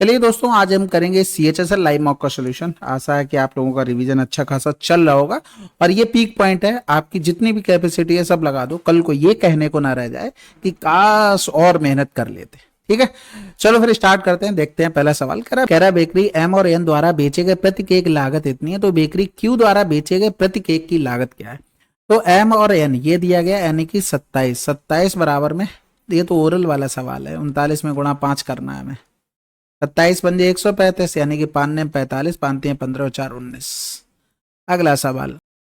चलिए दोस्तों, आज हम करेंगे CHSL लाइव मॉक का सोल्यूशन। आशा है कि आप लोगों का रिवीजन अच्छा खासा चल रहा होगा और ये पीक पॉइंट है। आपकी जितनी भी कैपेसिटी है सब लगा दो, कल को ये कहने को ना रह जाए कि काश और मेहनत कर लेते। ठीक है, चलो फिर स्टार्ट करते हैं। देखते हैं पहला सवाल। कह रहा बेकरी M और N द्वारा बेचे गए प्रति केक लागत इतनी है, तो बेकरी Q द्वारा बेचे गए प्रति केक की लागत क्या है। तो M और N ये दिया गया, यानी कि 27 27 बराबर में, ये तो ओरल वाला सवाल है, 39 में गुणा 5 करना है हमें। 27 पंजे 135, यानी कि 5 ने 45, 5 3 15 और 4 19। अगला सवाल,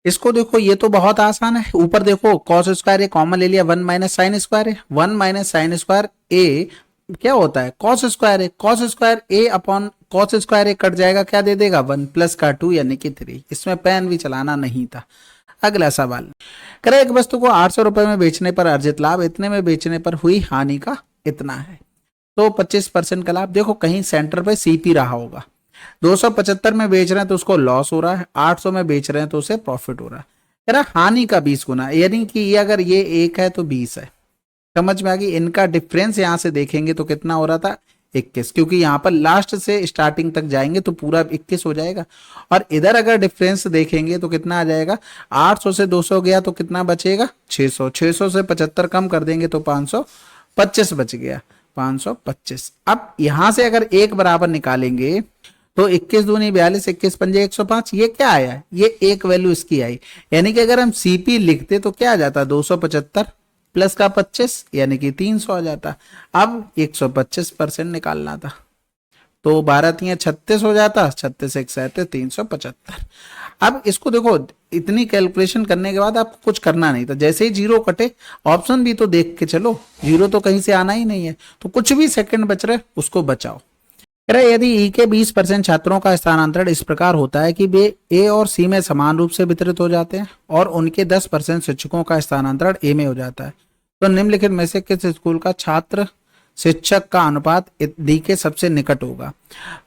इसको देखो, ये तो बहुत आसान है। ऊपर देखो कॉस स्क्वायर ए कॉमन ले लिया, 1 माइनस साइन स्क्वायर है। 1 माइनस साइन स्क्वायर ए क्या होता है, कॉस स्क्वायर है। कॉस स्क्वायर ए अपॉन कॉस स्क्वायर ए कट जाएगा, क्या दे देगा, 1 प्लस का 2 यानी कि 3। इसमें पेन भी चलाना नहीं था। अगला सवाल, करे एक वस्तु को 800 रुपए में बेचने पर अर्जित लाभ इतने में बेचने पर हुई हानि का इतना है। तो 25% का लाभ। देखो कहीं सेंटर पे CP रहा होगा। 275 में बेच रहे हैं तो उसको लॉस हो रहा है, 800 में बेच रहे हैं तो उसे प्रॉफिट हो रहा है। कह रहा हानि का 20 गुना, यानी कि ये अगर ये 1 है तो 20 है। समझ में आ गई। इनका डिफरेंस यहां से देखेंगे तो कितना हो रहा था, 21, क्योंकि यहाँ पर लास्ट से स्टार्टिंग तक जाएंगे तो पूरा 21 हो जाएगा। और इधर अगर डिफरेंस देखेंगे तो कितना आ जाएगा, 800 से 200 गया तो कितना बचेगा, 600। 600 से 75 कम कर देंगे तो 525 बच गया, 525। अब यहां से अगर एक बराबर निकालेंगे तो 21 दूनी 42, 21 पंजे 105। ये क्या आया, ये एक वैल्यू इसकी आई। यानी कि अगर हम CP लिखते तो क्या आ जाता, 275 प्लस का 25 यानी कि 300 आ जाता। अब 125% निकालना था तो 12 3 36 हो जाता, 36 1 37 375। अब इसको देखो, इतनी कैलकुलेशन करने के बाद आपको कुछ करना नहीं था। जैसे ही जीरो कटे, ऑप्शन भी तो देख के चलो, जीरो तो कहीं से आना ही नहीं है, तो कुछ भी सेकंड बच रहे उसको बचाओ। कह रहे यदि E के 20% छात्रों का स्थानांतरण इस प्रकार होता है कि वे A और C में समान रूप से वितरित हो जाते हैं और उनके 10% शिक्षकों का स्थानांतरण A में हो जाता है, तो निम्नलिखित में से किस स्कूल का छात्र शिक्षक का अनुपात D के सबसे निकट होगा।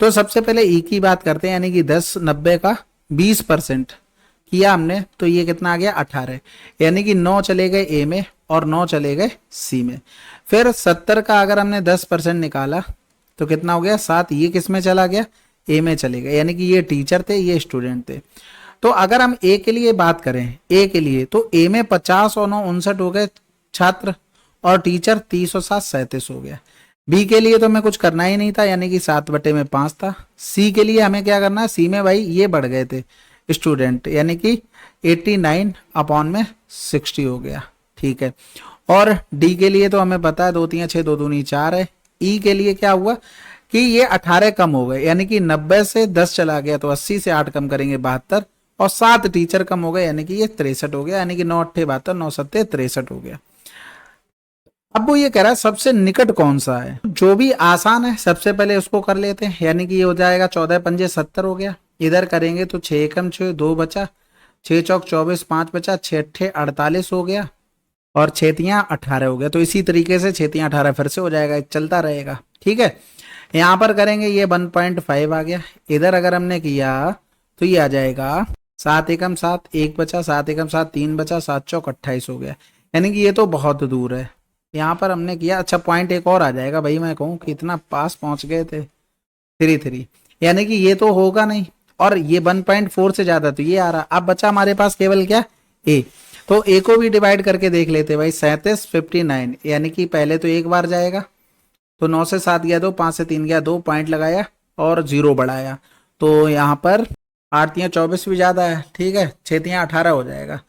तो सबसे पहले E की बात करते हैं, यानी कि 10 90 का 20% किया हमने तो ये कितना आ गया, 18। यानी कि 9 चले गए A में और 9 चले गए C में। फिर 70 का अगर हमने 10% निकाला तो कितना हो गया, 7। ये किस में चला गया, A में चले गए, यानी कि ये टीचर थे, ये स्टूडेंट थे। तो अगर हम A के लिए बात करें, A के लिए तो A में 50 और 9 59 हो गए छात्र, और टीचर 30 और 7 37 हो गया। B के लिए तो हमें कुछ करना ही नहीं था, यानी कि 7/5 था। C के लिए हमें क्या करना है, C में भाई ये बढ़ गए थे स्टूडेंट, यानी कि 89 अपॉन में 60 हो गया। ठीक है, और D के लिए तो हमें पता है 2 3 6 2 दूनी 4 है। E के लिए क्या हुआ कि ये 18 कम हो गए, यानी कि 90 से 10 चला गया तो 80 से 8 कम करेंगे 72, और 7 टीचर कम हो गए, यानी कि ये 63 हो गया, यानी कि 9 8 72 9 7 63 हो गया। अब वो ये कह रहा है सबसे निकट कौन सा है। जो भी आसान है सबसे पहले उसको कर लेते हैं, यानी कि ये हो जाएगा 14 पंजे 70 हो गया। इधर करेंगे तो 6 एकम 6 2 बचा, 6 चौक 24 5 बचा, 6 अट्ठे 48 हो गया, और 6 तियां 18 हो गया। तो इसी तरीके से 6 तियां 18 फिर से हो जाएगा, चलता रहेगा। ठीक है, यहाँ पर करेंगे ये 1.5 आ गया। इधर अगर हमने किया तो ये आ जाएगा 7 एकम 7 1 बचा, 7 एकम 7 3 बचा, 7 चौक 28 हो गया। यानी कि ये तो बहुत दूर है। यहाँ पर हमने किया, अच्छा पॉइंट एक और आ जाएगा भाई, मैं कहूँ कि इतना पास पहुंच गए थे, 3 यानी कि ये तो होगा नहीं, और ये 1.4 से ज्यादा तो ये आ रहा। अब बचा हमारे पास केवल क्या, A। तो A को भी डिवाइड करके देख लेते भाई, 37 59, यानी कि पहले तो एक बार जाएगा, तो 9 से 7 गया 2, 5 से 3 गया 2, पॉइंट लगाया और 0 बढ़ाया, तो यहाँ पर 8 तियां 24 भी ज्यादा है। ठीक है, 6 तियां 18 हो जाएगा,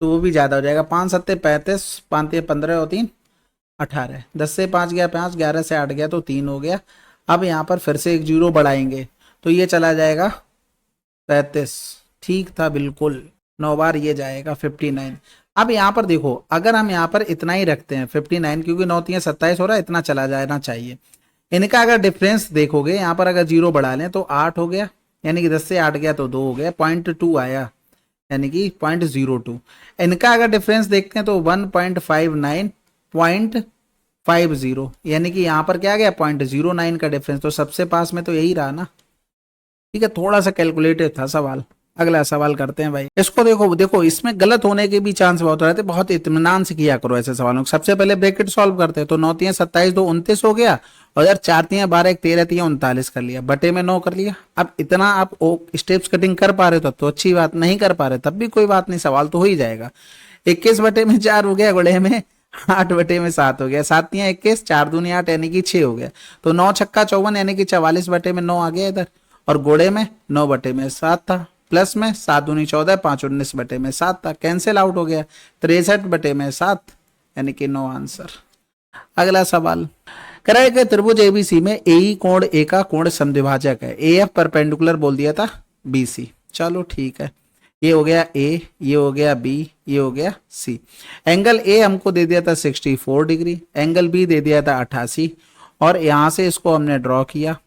तो वो भी ज्यादा हो जाएगा। 5 7 35, 5 तियां 15 और 3 18, 10 से 5 गया 5, 11 से 8 गया तो 3 हो गया। अब यहाँ पर फिर से एक 0 बढ़ाएंगे तो ये चला जाएगा 35। ठीक था बिल्कुल, 9 बार ये जाएगा 59। अब यहाँ पर देखो, अगर हम यहाँ पर इतना ही रखते हैं 59, क्योंकि 9 3 27 हो रहा है, इतना चला जाना चाहिए। इनका अगर डिफरेंस देखोगे, यहाँ पर अगर 0 बढ़ा लें तो 8 हो गया, यानी कि 10 से 8 गया तो 2 हो गया, 0.2 आया, यानी कि 0.02। इनका अगर डिफरेंस देखते हैं तो 1.59 0.50, यानी कि यहाँ पर क्या आ गया 0.09 का डिफरेंस। तो सबसे पास में तो यही रहा ना। ठीक है, थोड़ा सा कैलकुलेटिव था सवाल, अगला सवाल करते हैं भाई। इसको देखो देखो इसमें गलत होने के भी चांस बहुत रहते हैं, बहुत इत्मीनान से किया करो ऐसे सवालों को। सबसे पहले ब्रैकेट सॉल्व करते हैं, तो 9 तियां 27 2 29 हो गया, और यार 4 तियां 12 1 13 तियां 39 कर लिया, बटे में 9 कर लिया। अब इतना आप स्टेप्स कटिंग कर पा रहे हो तब तो अच्छी बात, नहीं कर पा रहे तब भी कोई बात नहीं, सवाल तो हो ही जाएगा। 21 बटे में 4 हो गया, गुड़े में 8 बटे में 7 हो गया, 7 तियां 21 4 दूनी 8 यानी कि 6 हो गया, तो 9 छक्का 54 यानी कि 44 बटे में 9 आ गया इधर, और गोड़े में 9 बटे में 7 था, प्लस में 7 दूनी 14 5 19 बटे में 7 था, कैंसिल आउट हो गया, 63 बटे में 7 यानी कि 9 आंसर। अगला सवाल कराए गए त्रिभुज एबीसी में एई कोण ए का कोण समद्विभाजक है, एएफ परपेंडिकुलर बोल दिया था बीसी। चलो ठीक है, ये हो गया ए, ये हो गया बी, ये हो गया सी। एंगल ए हमको दे दिया था 64 डिग्री, एंगल बी दे दिया था 88, और यहां से इसको हमने ड्रॉ किया,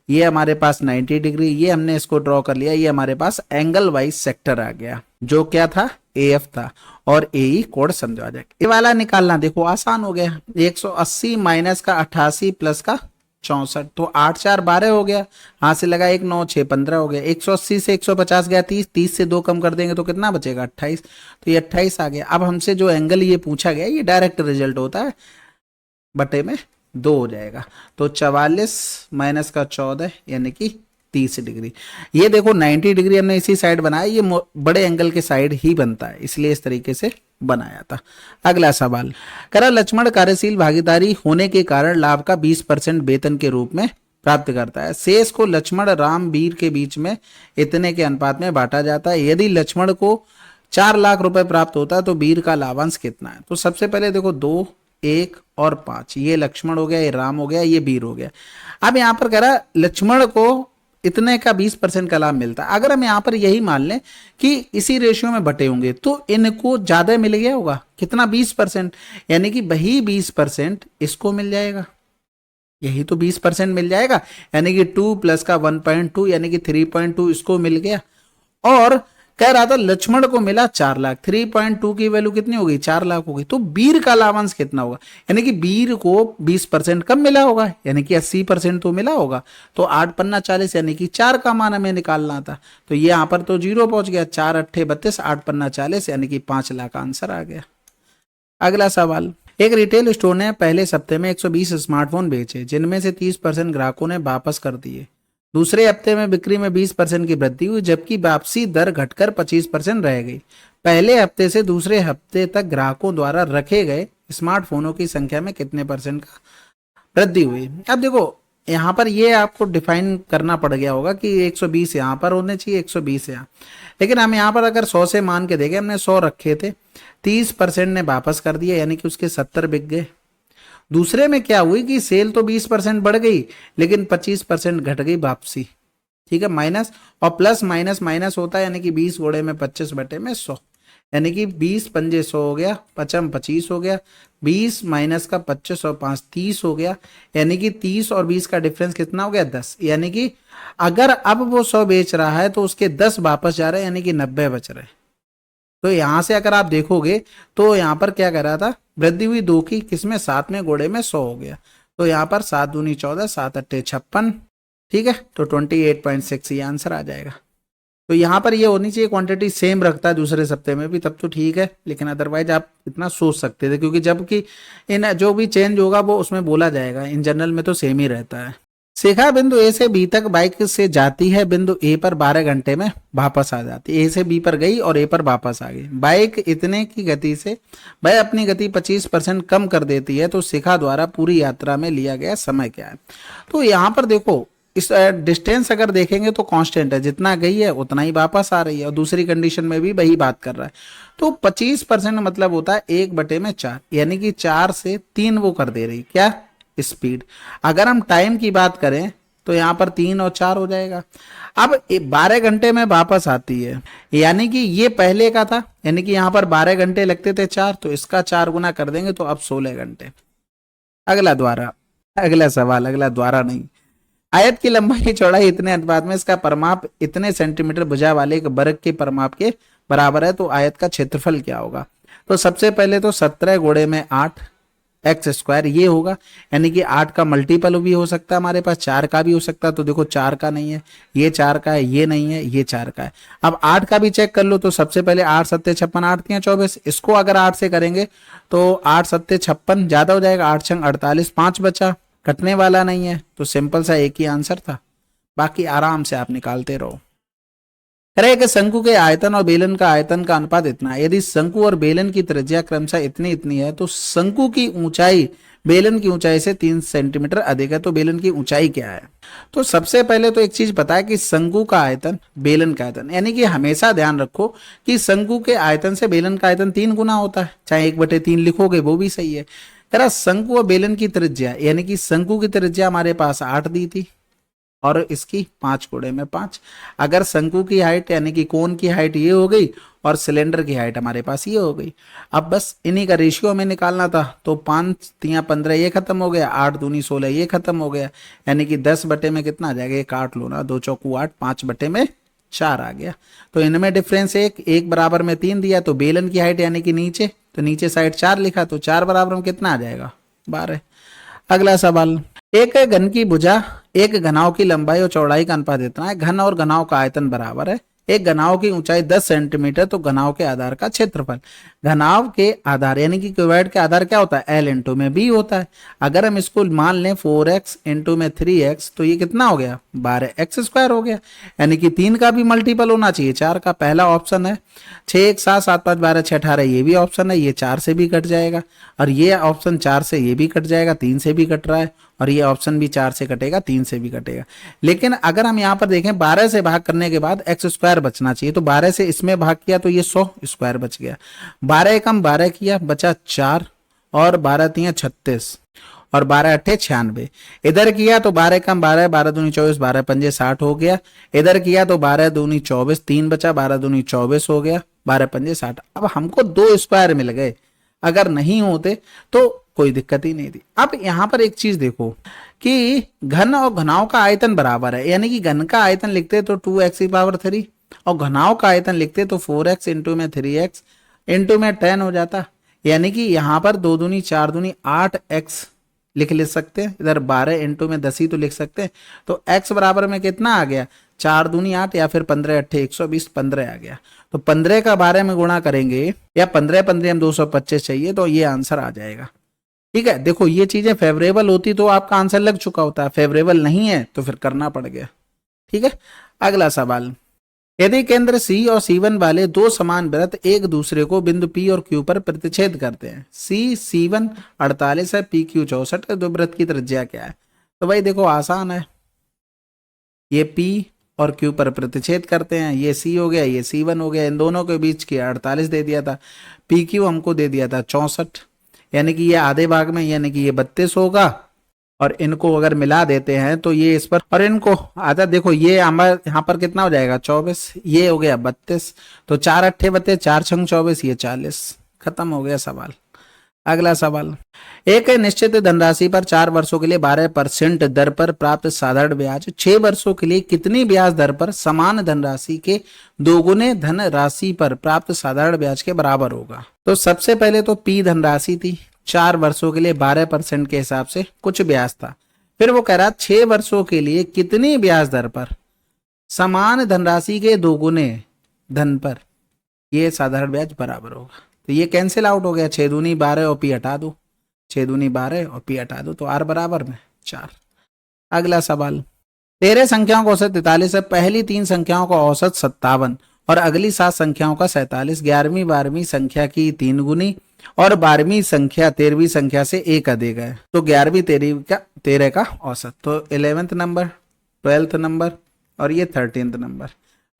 ये हमारे पास 90 डिग्री, ये हमने इसको ड्रॉ कर लिया, ये हमारे पास एंगल वाइज सेक्टर आ गया, जो क्या था एएफ था, और एई कोण समद्विभाजक। ये वाला निकालना देखो आसान हो गया, 180 माइनस का 88 प्लस का 64, तो 8 4 12 हो गया, हाथ से लगा 1 9 6 15 हो गया, 180 से 150 गया 30, 30 से 2 कम कर देंगे तो कितना बचेगा 28, तो ये 28 आ गया। अब हमसे जो एंगल ये पूछा गया ये डायरेक्ट रिजल्ट होता है, बटे में 2 हो जाएगा, तो 44 माइनस का 14 यानी कि 30 डिग्री। ये देखो 90 डिग्री हमने इसी साइड बनाया, ये बड़े एंगल के साइड ही बनता है, इसलिए इस तरीके से बनाया था। अगला सवाल करा लक्ष्मण कार्यशील भागीदारी होने के कारण लाभ का 20% वेतन के रूप में प्राप्त करता है, शेष को लक्ष्मण राम वीर के बीच में इतने के अनुपात में बांटा जाता है। यदि लक्ष्मण को 4 लाख रुपए प्राप्त होता है तो वीर का लाभांश कितना है? तो सबसे पहले देखो 2 1 और 5, ये लक्ष्मण हो गया, ये राम हो गया, ये वीर हो गया। अब यहां पर कह रहा लक्ष्मण को इतने का 20% का लाभ मिलता है। अगर हम यहां पर यही मान लें कि इसी रेशियो में बटे होंगे तो इनको ज्यादा मिल गया होगा, कितना 20%, यानी कि वही 20% इसको मिल जाएगा, यही तो 20% मिल जाएगा, यानी कि 2 प्लस का 1.2 यानी कि 3.2 इसको मिल गया। और कह रहा था लक्ष्मण को मिला 4 लाख, 3.2 की वैल्यू कितनी होगी 4 लाख होगी, तो वीर का लाभांश कितना होगा, यानी कि वीर को 20% कम मिला होगा, यानी कि 80% तो मिला होगा, तो 8 पन्ना 40 यानी कि 4 का मान हमें निकालना था, तो ये यहां पर तो 0 पहुंच गया, 4 अट्ठे 32 8 पन्ना 40 यानी कि 5 लाख आंसर आ गया। अगला सवाल एक रिटेल स्टोर ने पहले सप्ते में 120 स्मार्टफोन बेचे, जिनमें से 30% ग्राहकों ने वापस कर दिए। दूसरे हफ्ते में बिक्री में 20% की वृद्धि हुई, जबकि वापसी दर घटकर 25% रह गई। पहले हफ्ते से दूसरे हफ्ते तक ग्राहकों द्वारा रखे गए स्मार्टफोनों की संख्या में कितने % का वृद्धि हुई? अब देखो यहाँ पर ये आपको डिफाइन करना पड़ गया होगा कि 120 यहाँ पर होने चाहिए, 120 यहाँ, लेकिन हम यहाँ पर अगर 100 से मान के देखें, हमने 100 रखे थे, 30% ने वापस कर दिया यानी कि उसके 70 बिक गए। दूसरे में क्या हुई कि सेल तो 20% बढ़ गई लेकिन 25% घट गई वापसी, ठीक है, माइनस और प्लस माइनस माइनस होता है, यानी कि 20 गुणे में 25 बटे में 100, यानी कि 20 पंजे 100 हो गया, 55 25 हो गया, 20 माइनस का 25 और 5 30 हो गया, यानी कि 30 और 20 का डिफरेंस कितना हो गया 10, यानी कि अगर अब वो 100 बेच रहा है तो उसके 10 वापस जा रहे हैं, यानी कि 90 बच रहे हैं। तो यहां से अगर आप देखोगे तो यहां पर क्या कर रहा था, वृद्धि हुई 2 की, किसमें 7 में, घोड़े में 100 हो गया, तो यहां पर 7 दूनी 14 7 अट्ठे 56, ठीक है, तो 28.6 ये आंसर आ जाएगा। तो यहां पर ये होनी चाहिए क्वांटिटी सेम रखता है दूसरे सप्ते में भी, तब तो ठीक है, लेकिन अदरवाइज आप इतना सोच सकते थे, क्योंकि जबकि इन जो भी चेंज होगा वो उसमें बोला जाएगा, इन जनरल में तो सेम ही रहता है। शिखा बिंदु ए से बी तक बाइक से जाती है, बिंदु ए पर 12 घंटे में वापस आ जाती है। ए से बी पर गई और ए पर वापस आ गई। बाइक इतने की गति से वह अपनी गति 25% कम कर देती है, तो शिखा द्वारा पूरी यात्रा में लिया गया समय क्या है? तो यहाँ पर देखो इस डिस्टेंस अगर देखेंगे तो कांस्टेंट है, जितना गई है उतना ही वापस आ रही है, और दूसरी कंडीशन में भी वही बात कर रहा है, तो 25% मतलब होता है 1/4, यानी कि 4 से 3 वो कर दे रही, क्या स्पीड। अगर हम टाइम की बात करें तो यहां पर 3 और 4 हो जाएगा। अब 12 घंटे में वापस आती है, यानी कि ये पहले का था, यानी कि यहां पर 12 घंटे लगते थे 4, तो इसका 4 गुना कर देंगे तो अब 16 घंटे। अगला द्वारा, अगला सवाल, अगला द्वारा नहीं, आयत की लंबाई चौड़ाई इतने अनुपात में इसका परिमाप इतने सेंटीमीटर भुजा वाले एक वर्ग के परिमाप के बराबर है, तो आयत का क्षेत्रफल क्या होगा? तो सबसे पहले तो 17 गुणे में 8 एक्स स्क्वायर ये होगा, यानी कि 8 का मल्टीपल भी हो सकता है हमारे पास, 4 का भी हो सकता है। तो देखो 4 का नहीं है, ये 4 का है, ये नहीं है, ये 4 का है। अब 8 का भी चेक कर लो। तो सबसे पहले 8 सत्ते 56, 8 तियां 24, इसको अगर 8 से करेंगे तो 8 सत्ते 56 ज्यादा हो जाएगा, 8 छंग 48, 5 बचा, कटने वाला नहीं है। तो सिंपल सा एक ही आंसर था, बाकी आराम से आप निकालते रहो। कह कि शंकु के आयतन और बेलन का आयतन का अनुपात इतना है। यदि शंकु और बेलन की त्रिज्या क्रमशः इतनी इतनी है तो शंकु की ऊंचाई बेलन की ऊंचाई से 3 सेंटीमीटर अधिक है। तो बेलन की ऊंचाई क्या है? तो सबसे पहले तो एक चीज पता है कि शंकु का आयतन बेलन का आयतन, यानी कि हमेशा ध्यान रखो कि शंकु के आयतन से बेलन का आयतन 3 गुना होता है, चाहे 1/3 लिखोगे वो भी सही है। कह रहा शंकु और बेलन की त्रिज्या, यानी कि शंकु की त्रिज्या हमारे पास 8 दी थी और इसकी 5 गुणे में 5। अगर शंकु की हाइट यानी कि कोन की हाइट ये हो गई और सिलेंडर की हाइट हमारे पास ये हो गई। अब बस इन्हीं का रेशियो हमें निकालना था। तो 5 तियां 15 ये खत्म हो गया, 8 दूनी 16 ये खत्म हो गया, यानी कि 10 बटे में कितना आ जाएगा, ये काट लो ना, 2 चौकू 8, 5 बटे में 4 आ गया। तो इनमें डिफरेंस एक बराबर में 3 दिया। तो बेलन की हाइट यानी कि नीचे, तो नीचे साइड 4 लिखा, तो 4 बराबर में कितना आ जाएगा, 12। अगला सवाल, एक घन की भुजा एक घनाव की लंबाई और चौड़ाई का अनुपात इतना है, घन और घनाव का आयतन बराबर है, एक घनाव की ऊंचाई 10 सेंटीमीटर, तो घनाव के आधार का क्षेत्रफल। घनाव के आधार यानी कि क्यूबॉइड के आधार क्या होता है, एल इंटू में बी होता है। अगर हम इसको मान लें 4x इंटू में 3x, तो ये कितना हो गया, 12x स्क्वायर हो गया, यानी कि 3 का भी मल्टीपल होना चाहिए 4 का। पहला ऑप्शन है। 6 1 7 7 5 12 6 18, ये भी ऑप्शन है, ये 4 से भी कट जाएगा, और ये ऑप्शन 4 से ये भी कट जाएगा, 3 से भी कट रहा है, और ये ऑप्शन भी 4 से कटेगा, 3 से भी कटेगा। लेकिन अगर हम यहाँ पर देखें 12 से भाग करने के बाद x स्क्वायर बचना चाहिए, तो 12 से इसमें भाग किया तो ये 100 स्क्वायर बच गया। 12 एकम 12 किया, बचा 4, और 12 तियां 36, और 12 अट्ठे 96। इधर किया तो 12 कम 12, 12 दूनी 24, 12 पंजे 60 हो गया। इधर किया तो 12 दूनी 24, 3 बचा, 12 दूनी 24 हो गया, 12 पंजे 60। अब हमको 2 स्क्वायर मिल गए, अगर नहीं होते तो कोई दिक्कत ही नहीं थी। अब यहां पर एक चीज देखो कि घन और घनाव का आयतन बराबर है, यानी कि घन का आयतन लिखते तो 2x⁻³ और घनाव का आयतन लिखते तो 4x इंटू में 3x इंटू में 10 हो जाता, यानी कि यहां पर 2 दूनी 4 दूनी 8x लिख सकते हैं, इधर 12 इंटू में 10 ही तो लिख सकते हैं। तो x बराबर में कितना आ गया, 4 दूनी 8 या फिर 15 अट्ठे 120, 15 आ गया। तो 15 का 12 में गुणा करेंगे, या 15 15 हम 225 चाहिए, तो ये आंसर आ जाएगा। ठीक है, देखो ये चीजें फेवरेबल होती तो आपका आंसर लग चुका होता है, फेवरेबल नहीं है तो फिर करना पड़ गया। ठीक है, अगला सवाल, यदि केंद्र C और C1 वाले 2 समान वृत्त एक दूसरे को बिंदु P और Q पर प्रतिच्छेद करते हैं, C1 48 है, PQ 64 है, तो वृत्त की त्रिज्या क्या है? तो भाई देखो आसान है, ये P और Q पर प्रतिच्छेद करते हैं, ये C हो गया, ये C1 हो गया, इन दोनों के बीच की 48 दे दिया था, PQ हमको दे दिया था 64, यानी कि ये आधे भाग में, यानी कि ये 32 होगा, और इनको अगर मिला देते हैं तो ये इस पर, और इनको आधा, देखो ये हमारे यहाँ पर कितना हो जाएगा 24, ये हो गया 32, तो 4 अट्ठे 32, 4 छंग 24, ये 40, खत्म हो गया सवाल। अगला सवाल, एक निश्चित धनराशि पर 4 वर्षों के लिए 12% दर पर प्राप्त साधारण ब्याज 6 वर्षों के लिए कितनी ब्याज दर पर समान धनराशि के दोगुने धन राशि पर प्राप्त साधारण ब्याज के बराबर होगा? तो सबसे पहले तो P धनराशि थी, 4 वर्षों के लिए 12% के हिसाब से कुछ ब्याज था। फिर वो कह रहा 6 वर्षों के लिए कितनी ब्याज दर पर समान धनराशि के दोगुने धन पर ये साधारण ब्याज बराबर होगा। तो ये कैंसिल आउट हो गया, 6 दूनी 12 और P हटा दो, 6 दूनी 12 और P हटा दो, तो R बराबर में 4। अगला सवाल, 13 संख्याओं का औसत 43 है, पहली 3 संख्याओं का औसत 57 और अगली 7 संख्याओं का 47, 11वीं 12वीं संख्या की 3 गुनी और 12वीं संख्या 13वीं संख्या से 1 अधिक है, तो 11वीं 13 का औसत, तो 11th नंबर, 12th नंबर और ये 13th नंबर।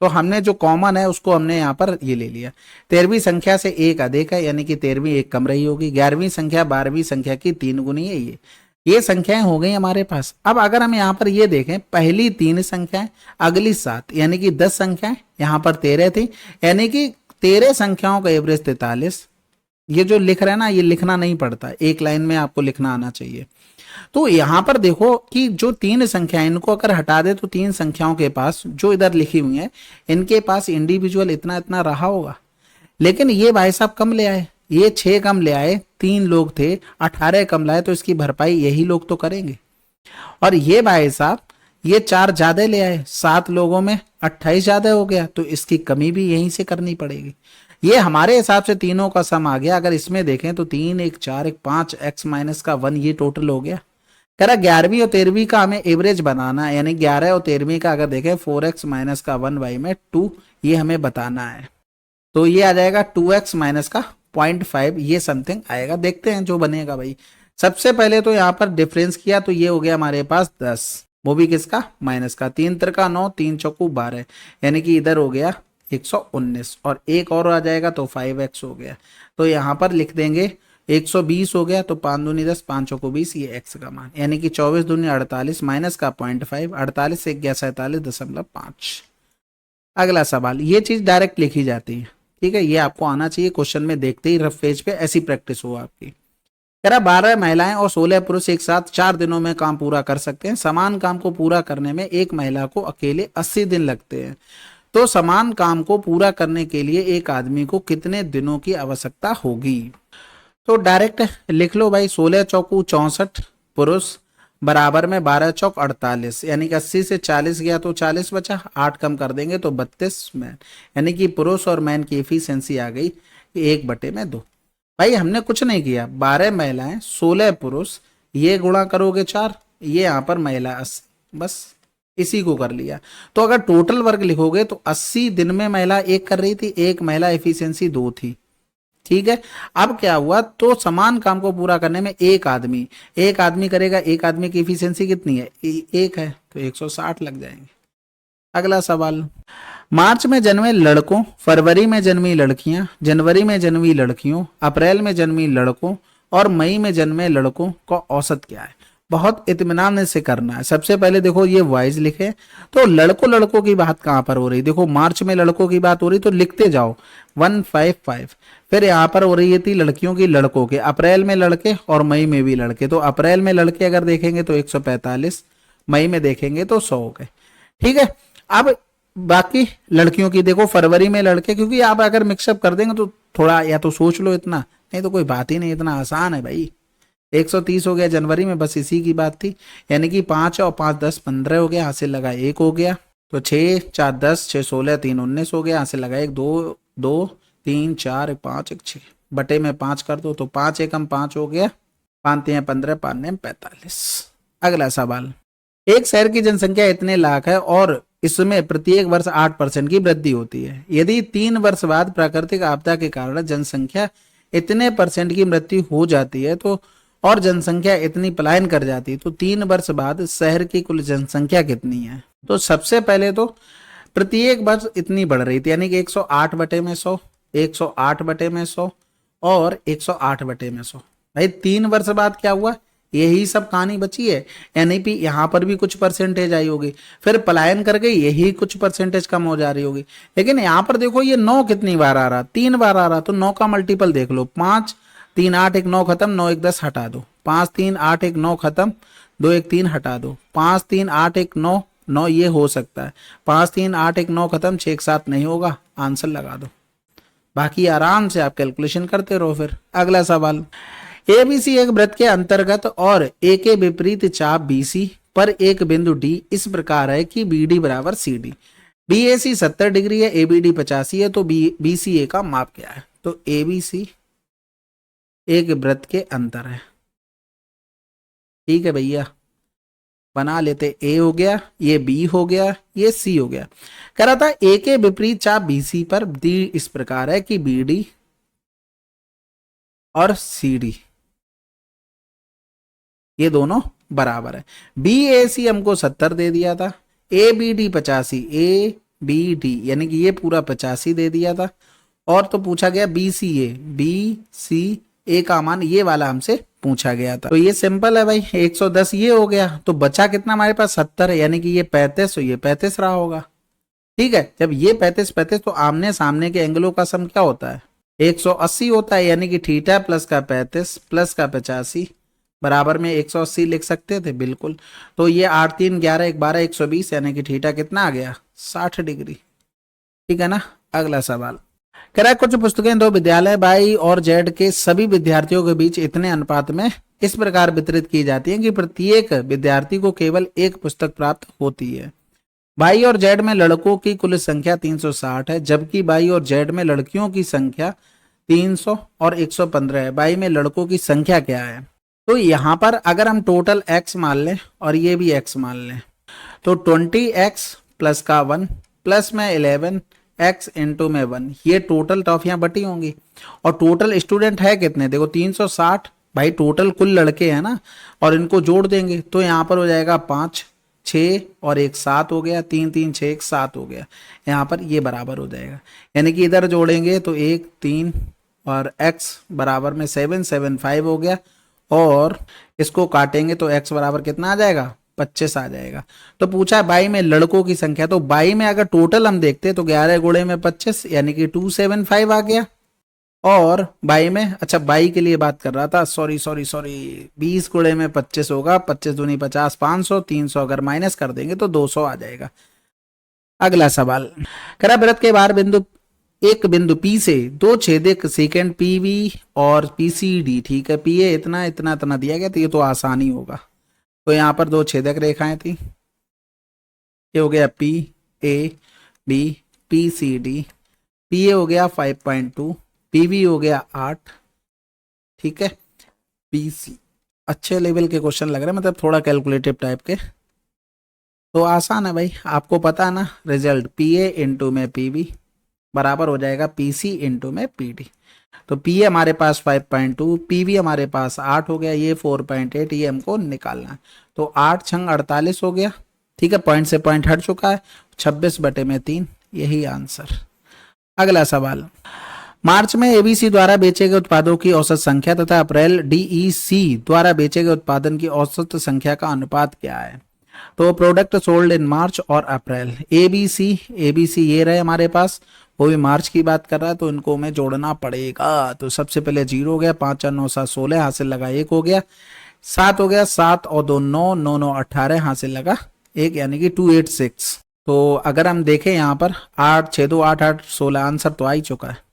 तो हमने जो कॉमन है उसको हमने यहाँ पर ये ले लिया, 13वीं संख्या से 1 अधिक है, यानी कि 13वीं 1 कम रही होगी, 11वीं संख्या 12वीं संख्या की 3 गुनी है, ये संख्याएं हो गई हमारे पास। अब अगर हम यहाँ पर ये देखें, पहली 3 संख्याएं, अगली 7, यानी कि 10 संख्याएं, यहाँ पर 13 थी, यानी कि 13 संख्याओं का एवरेज 43। ये जो लिख रहे हैं ना, ये लिखना नहीं पड़ता, एक लाइन में आपको लिखना आना चाहिए। तो यहां पर देखो कि जो 3 संख्याएं, इनको अगर हटा दे तो 3 संख्याओं के पास जो इधर लिखी हुई है, इनके पास इंडिविजुअल इतना इतना रहा होगा, लेकिन ये भाई साहब कम ले आए, ये 6 कम ले आए, 3 लोग थे, 18 कम लाए, तो इसकी भरपाई यही लोग तो करेंगे। और ये भाई साहब ये 4 ज्यादा ले आए, 7 लोगों में 28 ज्यादा हो गया, तो इसकी कमी भी यहीं से करनी पड़ेगी। ये हमारे हिसाब से तीनों का सम आ गया। अगर इसमें देखें तो 3 1 4 1 5 x माइनस का 1 ये टोटल हो गया। कह रहा 11वीं और 13वीं का हमें एवरेज बनाना है, यानी 11 और 13वीं का अगर देखें 4x माइनस का 1 y में 2 ये हमें बताना है। तो ये आ जाएगा 2x माइनस का 0.5 ये समथिंग आएगा। देखते हैं जो बनेगा भाई। सबसे पहले तो यहाँ पर डिफरेंस किया तो ये हो गया हमारे पास 10, वो भी किसका माइनस का, 3 त्रिका 9 3 चौकू 12, यानी कि इधर हो गया 119 और एक और आ जाएगा तो 5x हो गया। तो यहाँ पर लिख देंगे 120 हो गया, तो 5 दूनी 10 5 चौको 20 ये x का मान, यानी कि 24 दूनी 48 माइनस का 0.5, 48 से गया 47.5। अगला सवाल, ये चीज डायरेक्ट लिखी जाती है, ठीक है, ये आपको आना चाहिए, क्वेश्चन में देखते ही रफ पेज पे ऐसी प्रैक्टिस हो आपकी। कह रहा 12 महिलाएं और 16 पुरुष एक साथ 4 दिनों में काम पूरा कर सकते हैं। समान काम को पूरा करने में एक महिला को अकेले 80 दिन लगते हैं। तो समान काम को पूरा करने के लिए एक आदमी को कितने दिनों की आवश्यकता होगी। तो डायरेक्ट लिख लो भाई, 16 चौकू 64 पुरुष बराबर में 12 चौक 48, यानी कि 80 से 40 गया तो 40 बचा, 8 कम कर देंगे तो 32 मैन, यानी कि पुरुष और मैन की एफिशिएंसी आ गई 1/2। भाई हमने कुछ नहीं किया, 12 महिलाएं 16 पुरुष, ये गुणा करोगे 4, ये यहाँ पर महिला 80, बस इसी को कर लिया। तो अगर टोटल वर्क लिखोगे तो 80 दिन में महिला एक कर रही थी, एक महिला एफिशिएंसी 2 थी, ठीक है। अब क्या हुआ, तो समान काम को पूरा करने में एक आदमी करेगा, एक आदमी की एफिशिएंसी कितनी है, एक है, तो 160 लग जाएंगे। अगला सवाल, मार्च में जन्मे लड़कों, फरवरी में जन्मी लड़कियां, जनवरी में जन्मी लड़कियों, अप्रैल में जन्मी लड़कों और मई में जन्मे लड़कों का औसत क्या है। बहुत इत्मीनान से करना है। सबसे पहले देखो ये वाइज लिखे, तो लड़कों की बात कहां पर हो रही, देखो मार्च में लड़कों की बात हो रही तो लिखते जाओ 155, फिर यहाँ पर हो रही थी लड़कियों की लड़कों के, अप्रैल में लड़के और मई में भी लड़के, तो अप्रैल में लड़के अगर देखेंगे तो 145, मई में देखेंगे तो 100 हो गए, ठीक है। अब बाकी लड़कियों की देखो, फरवरी में लड़के, क्योंकि आप अगर मिक्सअप कर देंगे तो थोड़ा या तो सोच लो, इतना नहीं तो कोई बात ही नहीं, इतना आसान है भाई। 130 हो गया जनवरी में, बस इसी की बात थी, यानी कि 5 और 5 10 15 हो गया, हासिल लगा 1 हो गया, तो 6 4 10 6 16 3 19 हो गया, हासिल लगा 1 2 2 3 4 5 1 6 बटे में 5 कर दो तो 5 एकम 5 हो गया, 5 3 15 5 9 45। अगला सवाल, एक शहर की जनसंख्या इतने लाख है और इसमें प्रत्येक वर्ष 8% की वृद्धि होती है। यदि 3 वर्ष बाद प्राकृतिक आपदा के कारण जनसंख्या इतने % की मृत्यु हो जाती है तो और जनसंख्या इतनी पलायन कर जाती है तो 3 वर्ष बाद शहर की कुल जनसंख्या कितनी है। तो सबसे पहले तो प्रत्येक वर्ष इतनी बढ़ रही थी, यानी कि 108 बटे में 100, 108 बटे में 100 और 108 बटे में 100। भाई 3 वर्ष बाद क्या हुआ, यही सब कहानी बची है, यानी कि यहाँ पर भी कुछ परसेंटेज आई होगी, फिर पलायन कर गई, यही कुछ परसेंटेज कम हो जा रही होगी। लेकिन यहाँ पर देखो ये 9 कितनी बार आ रहा, 3 बार आ रहा, तो 9 का मल्टीपल देख लो, 5 3 8 1 9 खत्म, 9 1 10 हटा दो, 5 3 8 1 9 खत्म, 2 1 3 हटा दो, 5 3 8 1 9 9 ये हो सकता है, 5 3 8 1 9 खत्म, 6 1 7 नहीं होगा, आंसर लगा दो, बाकी आराम से आप कैलकुलेशन करते रहो। फिर अगला सवाल, एबीसी एक वृत्त के अंतर्गत और ए के विपरीत चाप बीसी पर एक बिंदु डी इस प्रकार है कि बीडी बराबर सीडी, बीएसी 70 डिग्री है, एबीडी 85 है, तो बीसीए का माप क्या है। तो एबीसी एक वृत्त के अंतर है, ठीक है भैया, बना लेते, ए हो गया, ये बी हो गया, ये सी हो गया। कह रहा था ए के विपरीत चाप बीसी पर डी इस प्रकार है कि बीडी और सीडी ये दोनों बराबर है। बी ए सी हमको 70 दे दिया था, A B D 85, A B D यानी कि ये पूरा 85 दे दिया था, और तो पूछा गया बी सी ए का मान, ये वाला हमसे पूछा गया था। तो ये सिंपल है भाई, 110 ये हो गया, तो बचा कितना हमारे पास 70 है, यानी कि ये 35, तो ये 35 रहा होगा, ठीक है। जब ये 35 35 तो आमने सामने के एंगलों का सम क्या होता है, 180 होता है, यानी कि थीटा प्लस का 35 प्लस का 85 बराबर में 180 लिख सकते थे, बिल्कुल। तो ये 8 3 11 1 12 120, यानी कि थीटा कितना आ गया 60 डिग्री, ठीक है ना। अगला सवाल, कह रहा है कुछ पुस्तकें दो विद्यालय बाई और जेड के सभी विद्यार्थियों के बीच इतने अनुपात में इस प्रकार वितरित की जाती हैं कि प्रत्येक विद्यार्थी को केवल एक पुस्तक प्राप्त होती है। बाई और जेड में लड़कों की कुल संख्या 360 है, जबकि बाई और जेड में लड़कियों की संख्या 300 और 115 है। बाई में लड़कों की संख्या क्या है? तो यहां पर अगर हम टोटल x मान लें और ये भी x मान लें तो 20x प्लस का 1 प्लस में 11x इंटू में 1, ये टोटल टॉफियां बटी होंगी। और टोटल स्टूडेंट है कितने? देखो 360, भाई टोटल कुल लड़के हैं ना, और इनको जोड़ देंगे तो यहाँ पर हो जाएगा 5, 6 और 1 7 हो गया, 3 3 6 1 7 हो गया। यहाँ पर ये बराबर हो जाएगा, यानी कि इधर जोड़ेंगे तो 1 3 और x बराबर में 7 7 5 हो गया, और इसको काटेंगे तो x बराबर कितना आ जाएगा? 25 आ जाएगा। तो पूछा बाई में लड़कों की संख्या, तो बाई में अगर टोटल हम देखते तो 11 गुणे में 25 यानी कि 275 आ गया। और बाई में, अच्छा बाई के लिए बात कर रहा था, सॉरी सॉरी सॉरी, 20 गुणे में 25 होगा, 25 दूनी 50, 500, 300 अगर माइनस कर देंगे तो 200 आ जाएगा। अगला सवाल करा वृत्त के बाहर बिंदु एक बिंदु P से दो छेदक सेकंड PV और PCD, ठीक है, PA इतना इतना इतना दिया गया, तो ये तो आसानी होगा। तो यहाँ पर दो छेदक रेखाएं थी, ये हो गया PAB, PCD, PA हो गया 5.2, PB हो गया 8, ठीक है, PC अच्छे लेवल के क्वेश्चन लग रहे हैं, मतलब थोड़ा कैलकुलेटिव टाइप के, तो आसान है भाई, आपको पता है ना रिजल्ट, PA इंटू में PB बराबर हो जाएगा PC इंटू में PD। तो PA हमारे पास 5.2, PB हमारे पास 8 हो गया, ये 4.8, ये हमको निकालना है। तो 8 छंग 48 हो गया, ठीक है, पॉइंट से पॉइंट हट चुका है, 26/3, यही आंसर। अगला सवाल, मार्च में ABC द्वारा बेचे गए उत्पादों की औसत संख्या तथा अप्रैल DEC द्वारा बेचे गए उत्पादन की औसत संख्या का अनुपात क्या है? तो प्रोडक्ट सोल्ड इन मार्च और अप्रैल, ABC ये रहे हमारे पास, वो भी मार्च की बात कर रहा है, तो इनको हमें जोड़ना पड़ेगा। तो सबसे पहले 0 हो गया, 5 4 9 7 16 हासिल लगा 1 हो गया, 7 हो गया, 7 और 2 9 9 9 18 हासिल लगा 1, यानी कि 286। तो अगर हम देखें यहाँ पर 8 6 2 8 8 16, आंसर तो आ ही चुका है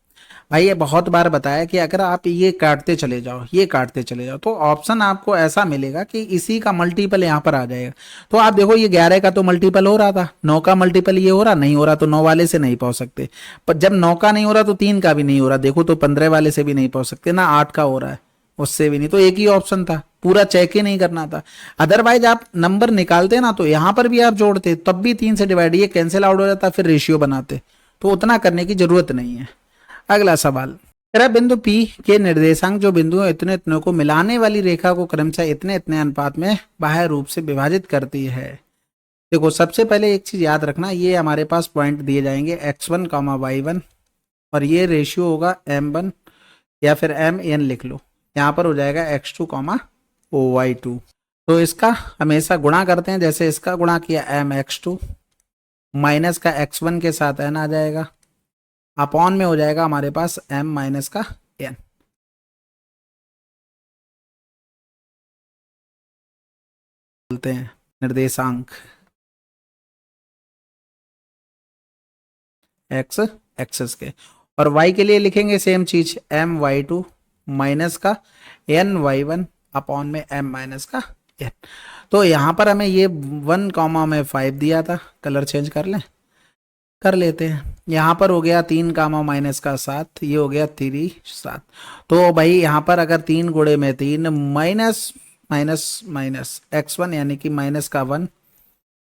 भाई। ये बहुत बार बताया कि अगर आप ये काटते चले जाओ, ये काटते चले जाओ, तो ऑप्शन आपको ऐसा मिलेगा कि इसी का मल्टीपल यहाँ पर आ जाएगा। तो आप देखो ये 11 का तो मल्टीपल हो रहा था, 9 का मल्टीपल ये हो रहा नहीं हो रहा, तो 9 वाले से नहीं पहुंच सकते। पर जब 9 का नहीं हो रहा तो 3 का भी नहीं हो रहा, देखो तो 15 वाले से भी नहीं पहुंच सकते ना, 8 का हो रहा है उससे भी नहीं, तो एक ही ऑप्शन था, पूरा चेक ही नहीं करना था। अदरवाइज आप नंबर निकालते ना तो यहाँ पर भी आप जोड़ते, तब भी 3 से डिवाइड, ये कैंसिल आउट हो जाता, फिर रेशियो बनाते, तो उतना करने की जरूरत नहीं है। अगला सवाल, तेरा बिंदु P के निर्देशांक जो बिंदुओं इतने इतने को मिलाने वाली रेखा को क्रमशः इतने इतने अनुपात में बाह्य रूप से विभाजित करती है। देखो सबसे पहले एक चीज याद रखना, ये हमारे पास पॉइंट दिए जाएंगे x1, y1, और ये रेशियो होगा m1 या फिर mn लिख लो, यहाँ पर हो जाएगा x2, y2। तो इसका हमेशा गुणा करते हैं, जैसे इसका गुणा किया mx2 माइनस का x1 के साथ n आ जाएगा, अपॉन में हो जाएगा हमारे पास m माइनस का n। बोलते हैं निर्देशांक x एक्सेस के, और y के लिए लिखेंगे सेम चीज, m y2 माइनस का n y1 अपॉन में m माइनस का n। तो यहाँ पर हमें ये 1 कॉमा में 5 दिया था, कलर चेंज कर लें, कर लेते हैं। यहाँ पर हो गया 3 कामा माइनस का 7, ये हो गया 3 7। तो भाई यहाँ पर अगर 3 गुणे में 3 माइनस माइनस माइनस x1 यानी कि माइनस का 1,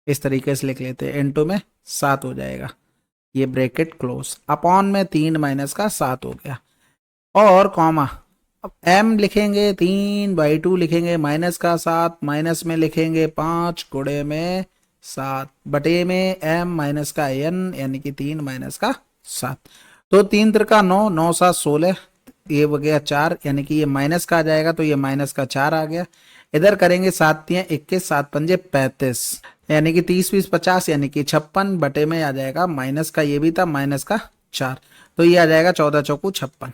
इस तरीके से लिख लेते हैं, इनटू में 7 हो जाएगा, ये ब्रैकेट क्लोज, अपॉन में 3 माइनस का 7 हो गया, और कॉमा, अब m लिखेंगे 3/2 लिखेंगे, माइनस का 7 माइनस में लिखेंगे 5 गुणे में 7 बटे में m माइनस का n यानी कि 3 माइनस का 7। तो 3 त्रिका 9, 9 7 16, ये हो गया 4, यानी कि ये माइनस का आ जाएगा, तो ये माइनस का 4 आ गया। इधर करेंगे 7 3 21, 7 5 35, यानी कि 30 20 50, यानी कि 56 बटे में आ जाएगा माइनस का, ये भी था माइनस का 4, तो ये आ जाएगा 14 चौकू 56।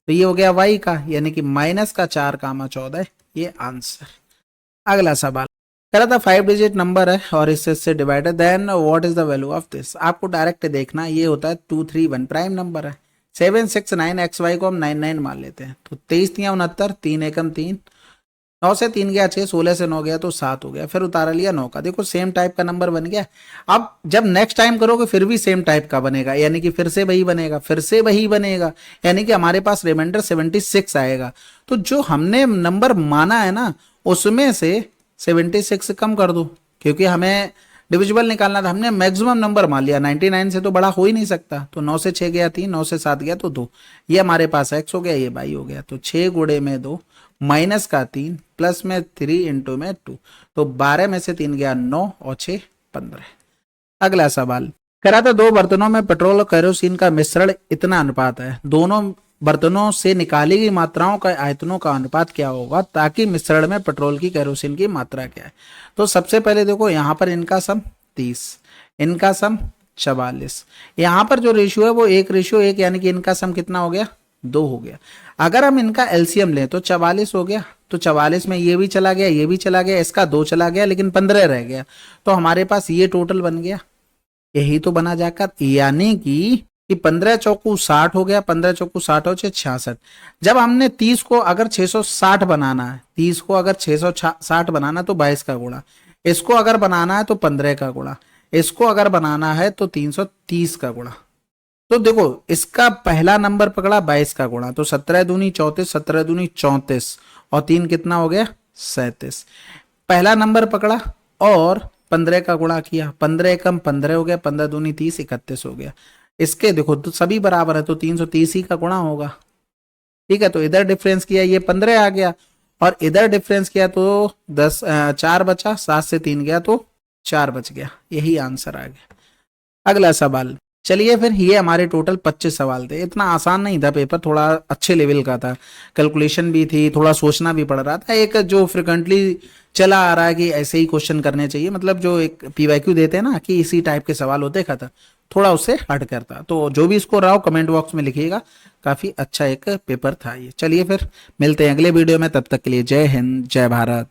तो ये हो गया y का, यानी कि माइनस का 4 कामा 14, ये आंसर। अगला सवाल कह रहा था 5 डिजिट नंबर है और इससे divided, then what is the value of this. आपको डायरेक्ट देखना, ये होता है 2 3 1 प्राइम नंबर है, 769 XY को हम 99 मान लेते हैं, तो 23 तियां 69, 3 एकम 3, 9 से 3 गया 6, 16 से 9 गया तो 7 हो गया, फिर उतारा लिया 9 का। देखो सेम टाइप का नंबर बन गया। अब जब नेक्स्ट टाइम करोगे फिर भी सेम टाइप का बनेगा, यानी कि फिर से वही बनेगा, फिर से वही बनेगा, यानी कि हमारे पास रिमाइंडर 76 आएगा। तो जो हमने नंबर माना है ना उसमें से 76 कम कर दो, क्योंकि हमें डिविजिबल निकालना था, हमने मैक्सिमम नंबर मान लिया, 99 से तो बड़ा हो ही नहीं सकता। तो 9 से 6 गया 3, 9 से 7 गया तो 2, ये हमारे पास x हो गया, ये y हो गया। तो 6 गुणे में 2 माइनस का 3 प्लस में 3 इंटू में 2, तो 12 में से 3 गया 9 और 6 15। अगला सवाल करा था, 2 बर्तनों में पेट्रोल और केरोसिन का मिश्रण इतना अनुपात है, दोनों बर्तनों से निकाली गई मात्राओं का आयतनों का अनुपात क्या होगा ताकि मिश्रण में पेट्रोल की केरोसिन की मात्रा क्या है। तो सबसे पहले देखो यहाँ पर इनका सम 30, इनका सम 44, यहाँ पर जो रेशियो है वो 1:1, यानी कि इनका सम कितना हो गया 2 हो गया। अगर हम इनका एलसीएम लें तो 44 हो गया, तो 44 में ये भी चला गया, ये भी चला गया, इसका 2 चला गया, लेकिन 15 रह गया, तो हमारे पास ये टोटल बन गया, यही तो बना जाकर, यानी कि 15 चौकू 60 हो गया, 15 चौकू 60 हो 66। जब हमने 30 को अगर 660 बनाना है, 30 को अगर 660 बनाना तो 22 का गुणा, इसको अगर बनाना है तो 15 का गुणा, इसको अगर बनाना है तो 330 का गुणा। तो देखो इसका पहला नंबर पकड़ा 22 का गुणा, तो 17 दूनी 34, 17 दूनी 34 और 3 कितना हो गया 37। पहला नंबर पकड़ा और 15 का गुणा किया, 15 एकम 15 हो गया, 15 दूनी 30, 31 हो गया। इसके देखो तो सभी बराबर है तो 330 ही का गुणा होगा। ठीक है, तो इधर डिफरेंस किया ये 15 आ गया, और इधर डिफरेंस किया तो 4 बचा, 7 से 3 गया तो 4 बच गया, यही आंसर आ गया। अगला सवाल, चलिए फिर ये हमारे टोटल 25 सवाल थे, इतना आसान नहीं था पेपर, थोड़ा अच्छे लेवल का था, कैलकुलेशन भी थी, थोड़ा सोचना भी पड़ रहा था। एक जो फ्रिक्वेंटली चला आ रहा है कि ऐसे ही क्वेश्चन करने चाहिए, मतलब जो एक पीवाईक्यू देते हैं ना कि इसी टाइप के सवाल होते, खत्म, थोड़ा उससे हट करता। तो जो भी इसको रहा हो कमेंट बॉक्स में लिखिएगा, काफी अच्छा एक पेपर था ये। चलिए फिर मिलते हैं अगले वीडियो में, तब तक के लिए जय हिंद जय भारत।